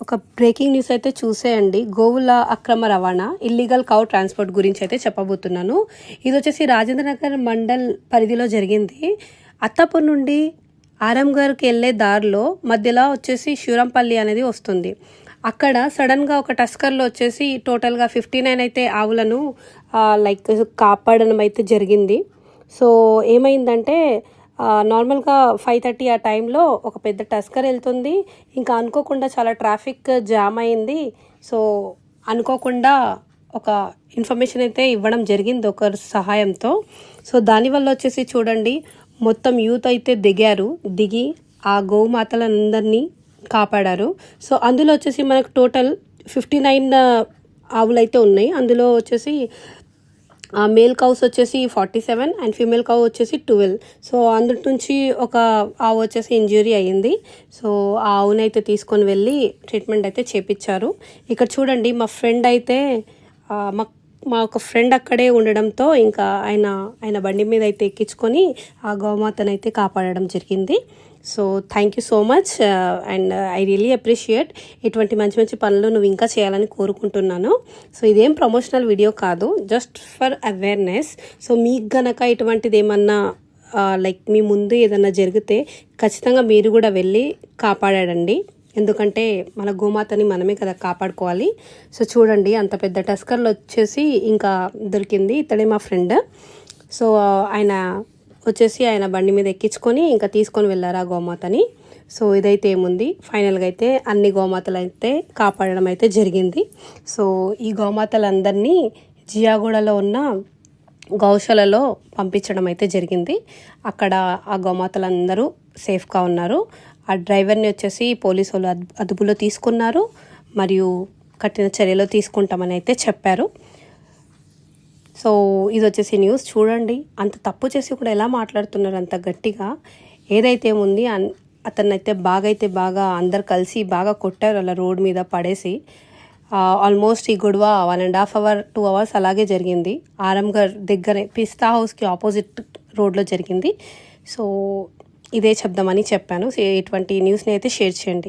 ఒక breaking news అయితే చూసేయండి. గోవుల అక్రమ రవాణా, ఇల్లీగల్ కౌ ట్రాన్స్పోర్ట్ గురించి అయితే చెప్పబోతున్నాను. ఇది వచ్చేసి రాజేంద్రనగర్ మండల్ పరిధిలో జరిగింది. అత్తాపూర్ నుండి ఆరంగర్కి వెళ్ళే దారిలో మధ్యలో వచ్చేసి శూరంపల్లి అనేది వస్తుంది. అక్కడ సడన్గా ఒక టస్కర్లో వచ్చేసి టోటల్గా 59 అయితే ఆవులను కాపాడడం అయితే జరిగింది. సో ఏమైందంటే నార్మల్గా 5:30 ఆ టైంలో ఒక పెద్ద టస్కర్ వెళ్తుంది. ఇంకా అనుకోకుండా చాలా ట్రాఫిక్ జామ్ అయింది. సో అనుకోకుండా ఒక ఇన్ఫర్మేషన్ అయితే ఇవ్వడం జరిగింది ఒకరి సహాయంతో. సో దానివల్ల వచ్చేసి చూడండి, మొత్తం యూత్ అయితే దిగి ఆ గోమాతలందరినీ కాపాడారు. సో అందులో వచ్చేసి మనకు టోటల్ 59 ఆవులు అయితే ఉన్నాయి. అందులో వచ్చేసి మేల్ కౌస్ వచ్చేసి 47 అండ్ ఫీమేల్ కౌ వచ్చేసి 12. సో అందులో నుంచి ఒక ఆవు వచ్చేసి ఇంజురీ అయ్యింది. సో ఆ ఆవునైతే తీసుకొని వెళ్ళి ట్రీట్మెంట్ అయితే చేపించారు. ఇక్కడ చూడండి, మా ఫ్రెండ్ అయితే మా ఒక ఫ్రెండ్ అక్కడే ఉండడంతో ఇంకా ఆయన బండి మీద అయితే ఎక్కించుకొని ఆ గోమాతను అయితే కాపాడడం జరిగింది. So thank you so much and I really appreciate. ఇటువంటి మంచి మంచి పనులు నువ్వు ఇంకా చేయాలని కోరుకుంటున్నాను. సో ఇదేం ప్రమోషనల్ వీడియో కాదు, జస్ట్ ఫర్ అవేర్నెస్. సో మీకు గనక ఇటువంటిది ఏమన్నా మీ ముందు ఏదన్నా జరిగితే ఖచ్చితంగా మీరు కూడా వెళ్ళి కాపాడండి. ఎందుకంటే మన గోమాతని మనమే కదా కాపాడుకోవాలి. సో చూడండి, అంత పెద్ద టస్కర్లో వచ్చేసి ఇంకా దొరికింది. ఇతడే మా ఫ్రెండ్. సో ఆయన బండి మీద ఎక్కించుకొని ఇంకా తీసుకొని వెళ్ళారు ఆ గోమాతని. సో ఇదైతే ఏముంది, ఫైనల్గా అయితే అన్ని గోమాతలు అయితే కాపాడడం అయితే జరిగింది. సో ఈ గోమాతలందరినీ జియాగూడలో ఉన్న గౌశాలలో పంపించడం అయితే జరిగింది. అక్కడ ఆ గోమాతలందరూ సేఫ్గా ఉన్నారు. ఆ డ్రైవర్ని వచ్చేసి పోలీసు వాళ్ళు అదుపులో తీసుకున్నారు మరియు కఠిన చర్యలు తీసుకుంటామని అయితే చెప్పారు. సో ఇది వచ్చేసి న్యూస్ చూడండి, అంత తప్పు చేసి కూడా ఎలా మాట్లాడుతున్నారు అంత గట్టిగా. ఏదైతే ఉంది అతన్నైతే బాగా అందరు కలిసి బాగా కొట్టారు అలా రోడ్ మీద పడేసి. ఆల్మోస్ట్ ఈ గొడవ 1.5 hours 2 hours అలాగే జరిగింది. ఆరంగర్ దగ్గరే పిస్తా హౌస్కి ఆపోజిట్ రోడ్లో జరిగింది. సో ఇదే చెప్దామని చెప్పాను. ఇటువంటి న్యూస్ని అయితే షేర్ చేయండి.